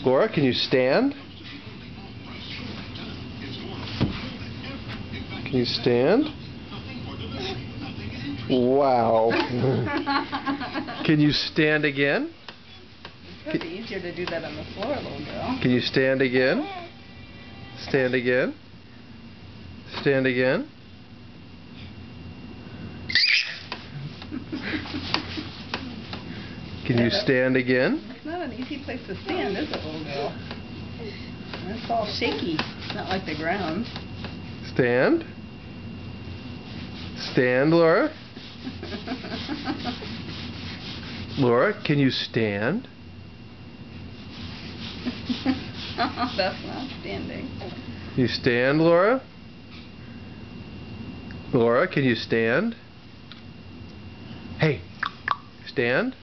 Laura, can you stand? Can you stand? Wow. Can you stand again? It's probably easier to do that on the floor, little girl. Can you stand again? Stand again? Stand again? Can you stand again? It's not an easy place to stand, is it, little girl? It's all shaky. It's not like the ground. Stand. Stand, Laura. Laura, can you stand? That's not standing. You stand, Laura? Laura, can you stand? Hey, stand.